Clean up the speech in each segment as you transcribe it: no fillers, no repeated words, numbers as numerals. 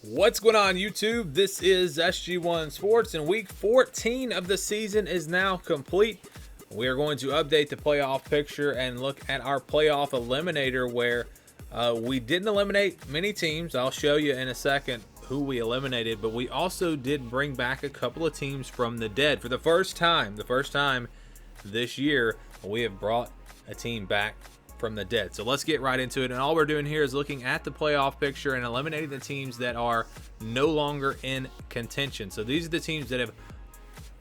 What's going on, YouTube? This is SG1 Sports, and week 14 of the season is now complete. We are going to update the playoff picture and look at our playoff eliminator, where we didn't eliminate many teams. I'll show you in a second who we eliminated, but we also did bring back a couple of teams from the dead. For the first time this year, we have brought a team back from the dead. So let's get right into it. And all we're doing here is looking at the playoff picture and eliminating the teams that are no longer in contention. So these are the teams that have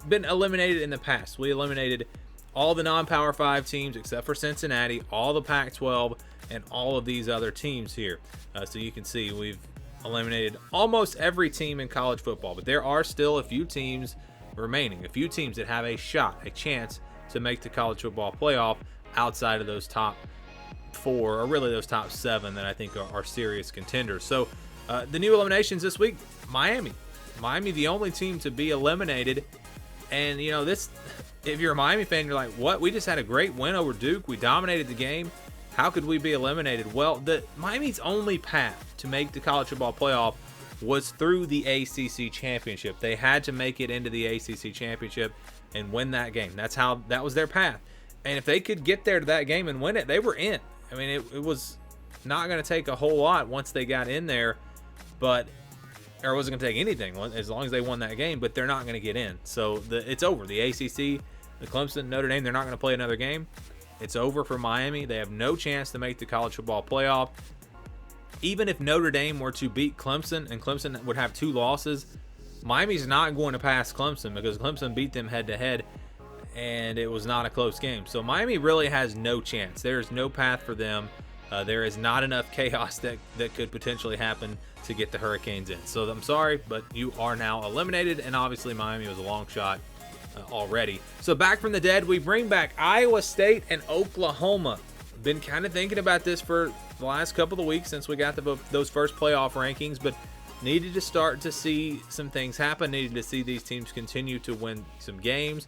been eliminated in the past. We eliminated all the non-Power 5 teams except for Cincinnati, all the Pac-12, and all of these other teams here. So you can see we've eliminated almost every team in college football, but there are still a few teams remaining, a few teams that have a chance to make the college football playoff outside of those top 4, or really those top 7 that I think are serious contenders. So the new eliminations this week: Miami, the only team to be eliminated. And you know, this, if you're a Miami fan, you're like, what? We just had a great win over Duke. We dominated the game. How could we be eliminated? Well, Miami's only path to make the college football playoff was through the ACC championship. They had to make it into the ACC championship and win that game. That was their path. And if they could get there to that game and win it, they were in. I mean, it was not going to take a whole lot once they got in there, or it wasn't going to take anything as long as they won that game, but they're not going to get in. So it's over. The ACC, the Clemson, Notre Dame, they're not going to play another game. It's over for Miami. They have no chance to make the college football playoff. Even if Notre Dame were to beat Clemson and Clemson would have 2 losses, Miami's not going to pass Clemson because Clemson beat them head-to-head, and it was not a close game. So Miami really has no chance. There is no path for them. There is not enough chaos that could potentially happen to get the Hurricanes in. So I'm sorry, but you are now eliminated, and obviously Miami was a long shot already. So back from the dead, we bring back Iowa State and Oklahoma. Been kind of thinking about this for the last couple of weeks since we got those first playoff rankings, but needed to start to see some things happen. Needed to see these teams continue to win some games.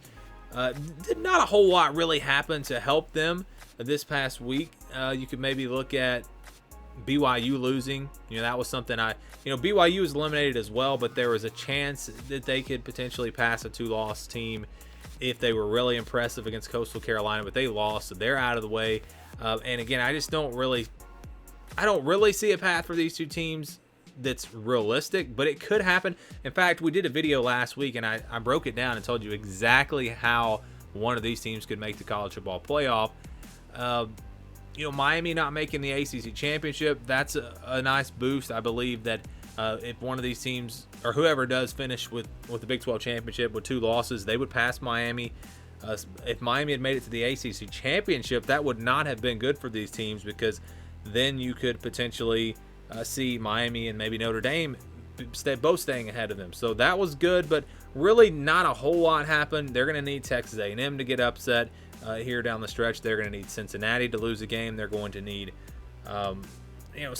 Did not a whole lot really happen to help them this past week. You could maybe look at BYU losing. You know, that was something BYU was eliminated as well, but there was a chance that they could potentially pass a 2-loss team if they were really impressive against Coastal Carolina, but they lost, so they're out of the way. And again, I don't really see a path for these two teams that's realistic, but it could happen. In fact, we did a video last week and I broke it down and told you exactly how one of these teams could make the college football playoff. Miami not making the ACC championship, that's a nice boost. I believe that if one of these teams, or whoever does finish with the Big 12 championship with 2 losses, they would pass Miami. If Miami had made it to the ACC championship, that would not have been good for these teams, because then you could potentially see Miami and maybe Notre Dame both staying ahead of them. So that was good, but really not a whole lot happened. They're going to need Texas A&M to get upset here down the stretch. They're going to need Cincinnati to lose a game. They're going to need a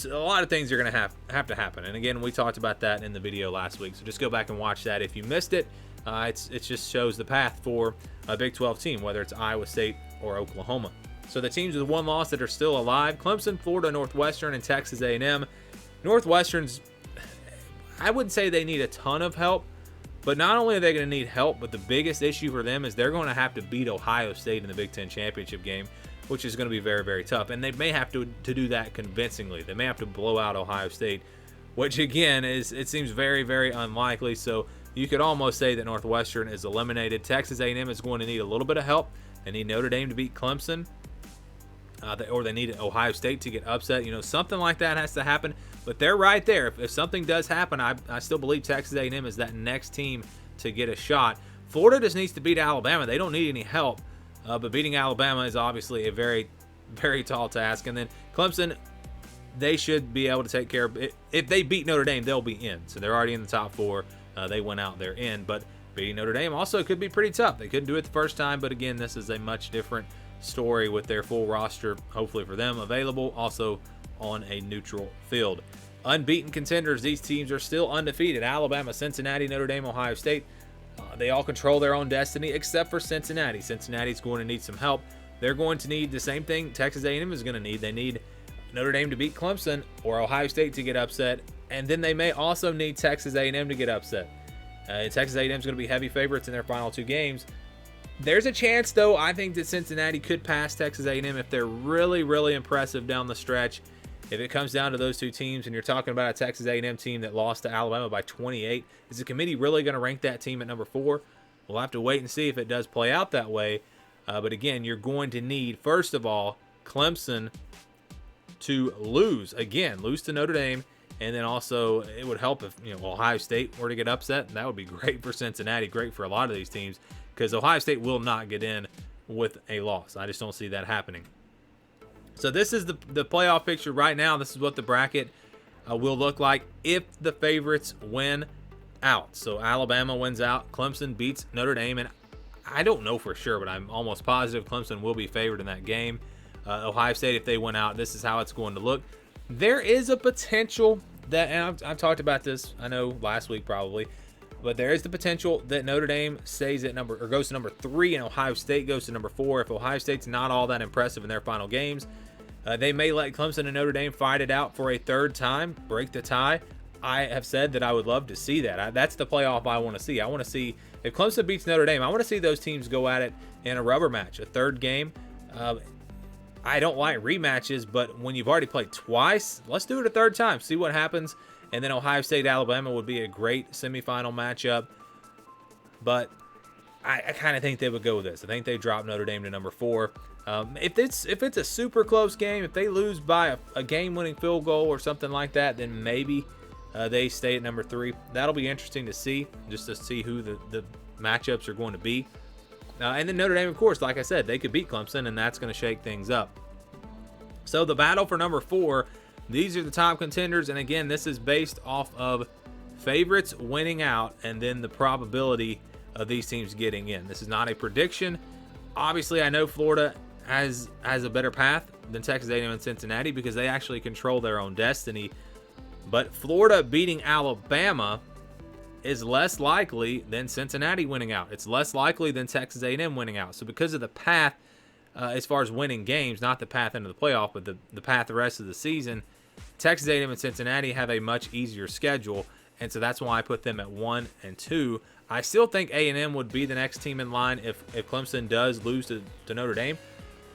lot of things are going to have to happen. And again, we talked about that in the video last week, so just go back and watch that if you missed it. It just shows the path for a Big 12 team, whether it's Iowa State or Oklahoma. So the teams with 1 loss that are still alive: Clemson, Florida, Northwestern, and Texas A&M. Northwestern's, I wouldn't say they need a ton of help, but not only are they going to need help, but the biggest issue for them is they're going to have to beat Ohio State in the Big Ten championship game, which is going to be very, very tough. And they may have to do that convincingly. They may have to blow out Ohio State, which again it seems very, very unlikely. So you could almost say that Northwestern is eliminated. Texas A&M is going to need a little bit of help. They need Notre Dame to beat Clemson. Or they need Ohio State to get upset. Something like that has to happen. But they're right there. If something does happen, I still believe Texas A&M is that next team to get a shot. Florida just needs to beat Alabama. They don't need any help. But beating Alabama is obviously a very, very tall task. And then Clemson, they should be able to take care of it. If they beat Notre Dame, they'll be in. So they're already in the top 4. They went out, they're in. But beating Notre Dame also could be pretty tough. They couldn't do it the first time. But again, this is a much different story with their full roster, hopefully for them, available, also on a neutral field. Unbeaten contenders, these teams are still undefeated: Alabama, Cincinnati, Notre Dame, Ohio State. They all control their own destiny except for Cincinnati. Cincinnati's going to need some help. They're going to need the same thing Texas A&M is going to need. They need Notre Dame to beat Clemson or Ohio State to get upset, And then they may also need Texas A&M to get upset. Texas A&M is going to be heavy favorites in their final 2 games. There's a chance, though, I think that Cincinnati could pass Texas A&M if they're really, really impressive down the stretch. If it comes down to those 2 teams, and you're talking about a Texas A&M team that lost to Alabama by 28, is the committee really going to rank that team at number 4? We'll have to wait and see if it does play out that way. But again, you're going to need, first of all, Clemson to lose to Notre Dame. And then also, it would help if Ohio State were to get upset. That would be great for Cincinnati, great for a lot of these teams, because Ohio State will not get in with a loss. I just don't see that happening. So this is the playoff picture right now. This is what the bracket will look like if the favorites win out. So Alabama wins out. Clemson beats Notre Dame. And I don't know for sure, but I'm almost positive Clemson will be favored in that game. Ohio State, if they win out, this is how it's going to look. There is a potential that, and I've talked about this, I know last week probably, but there is the potential that Notre Dame stays at goes to number 3 and Ohio State goes to number 4. If Ohio State's not all that impressive in their final games, they may let Clemson and Notre Dame fight it out for a 3rd time, break the tie. I have said that I would love to see that. That's the playoff I want to see. I want to see, if Clemson beats Notre Dame, I want to see those teams go at it in a rubber match, a 3rd game. I don't like rematches, but when you've already played twice, let's do it a 3rd time. See what happens. And then Ohio State, Alabama would be a great semifinal matchup. But I kind of think they would go with this. I think they drop Notre Dame to number 4. If it's a super close game, if they lose by a game-winning field goal or something like that, then maybe they stay at number 3. That'll be interesting to see, just to see who the matchups are going to be. And then Notre Dame, of course, like I said, they could beat Clemson, and that's going to shake things up. So the battle for number 4, these are the top contenders. And again, this is based off of favorites winning out and then the probability of these teams getting in. This is not a prediction. Obviously, I know Florida has a better path than Texas A&M and Cincinnati because they actually control their own destiny. But Florida beating Alabama is less likely than Cincinnati winning out. It's less likely than Texas A&M winning out. So because of the path as far as winning games, not the path into the playoff, but the path the rest of the season, Texas A&M and Cincinnati have a much easier schedule, and so that's why I put them at 1 and 2. I still think A&M would be the next team in line if Clemson does lose to Notre Dame,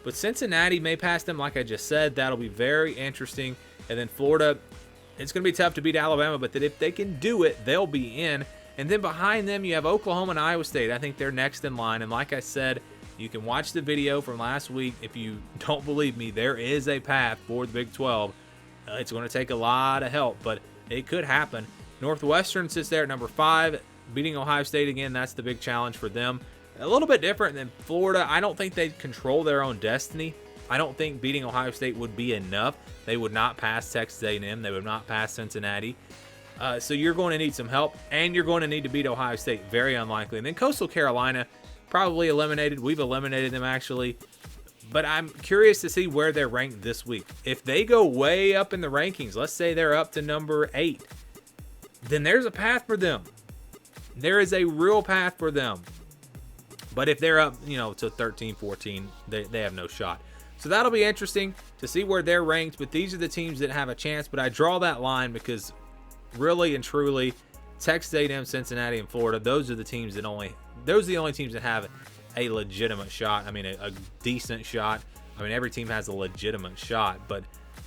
but Cincinnati may pass them like I just said. That'll be very interesting. And then Florida, it's going to be tough to beat Alabama, but that if they can do it, they'll be in. And then behind them, you have Oklahoma and Iowa State. I think they're next in line. And like I said, you can watch the video from last week. If you don't believe me, there is a path for the Big 12. It's going to take a lot of help, but it could happen. Northwestern sits there at number 5, beating Ohio State again. That's the big challenge for them. A little bit different than Florida. I don't think they control their own destiny. I don't think beating Ohio State would be enough. They would not pass Texas A&M. They would not pass Cincinnati. So you're going to need some help, and you're going to need to beat Ohio State. Very unlikely. And then Coastal Carolina, probably eliminated. We've eliminated them, actually. But I'm curious to see where they're ranked this week. If they go way up in the rankings, let's say they're up to number 8, then there's a path for them. There is a real path for them. But if they're up, to 13, 14, they have no shot. So that'll be interesting to see where they're ranked. But these are the teams that have a chance. But I draw that line because really and truly, Texas A&M, Cincinnati, and Florida, those are the teams that those are the only teams that have a legitimate shot. I mean, a decent shot. I mean, every team has a legitimate shot, but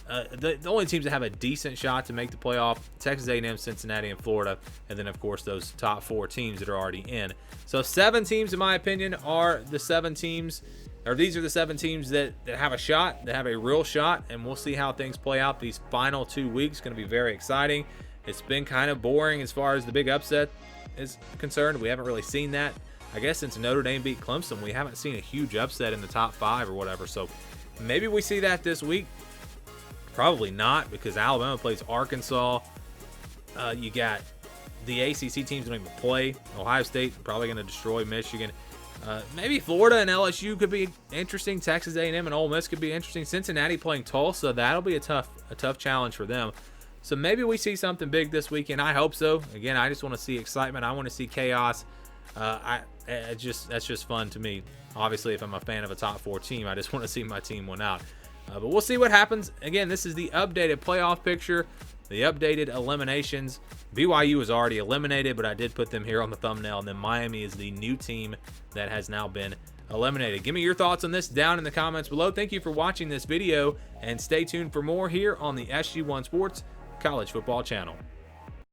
the only teams that have a decent shot to make the playoff, Texas A&M, Cincinnati, and Florida, and then, of course, those top 4 teams that are already in. So 7 teams, in my opinion, are the 7 teams, or these are the 7 teams that have a shot, that have a real shot, and we'll see how things play out these final 2 weeks. Going to be very exciting. It's been kind of boring as far as the big upset is concerned. We haven't really seen that. I guess since Notre Dame beat Clemson, we haven't seen a huge upset in the top 5 or whatever. So maybe we see that this week. Probably not, because Alabama plays Arkansas. You got the ACC teams don't even play. Ohio State probably going to destroy Michigan. Maybe Florida and LSU could be interesting. Texas A&M and Ole Miss could be interesting. Cincinnati playing Tulsa, that'll be a tough challenge for them. So maybe we see something big this weekend. I hope so. Again, I just want to see excitement. I want to see chaos. That's just fun to me. Obviously, if I'm a fan of a top 4 team, I just want to see my team win out. But we'll see what happens. Again, this is the updated playoff picture. the updated eliminations. BYU was already eliminated, but I did put them here on the thumbnail, and then Miami is the new team that has now been eliminated. Give me your thoughts on this down in the comments below. Thank you for watching this video, and stay tuned for more here on the SG1 Sports College Football Channel.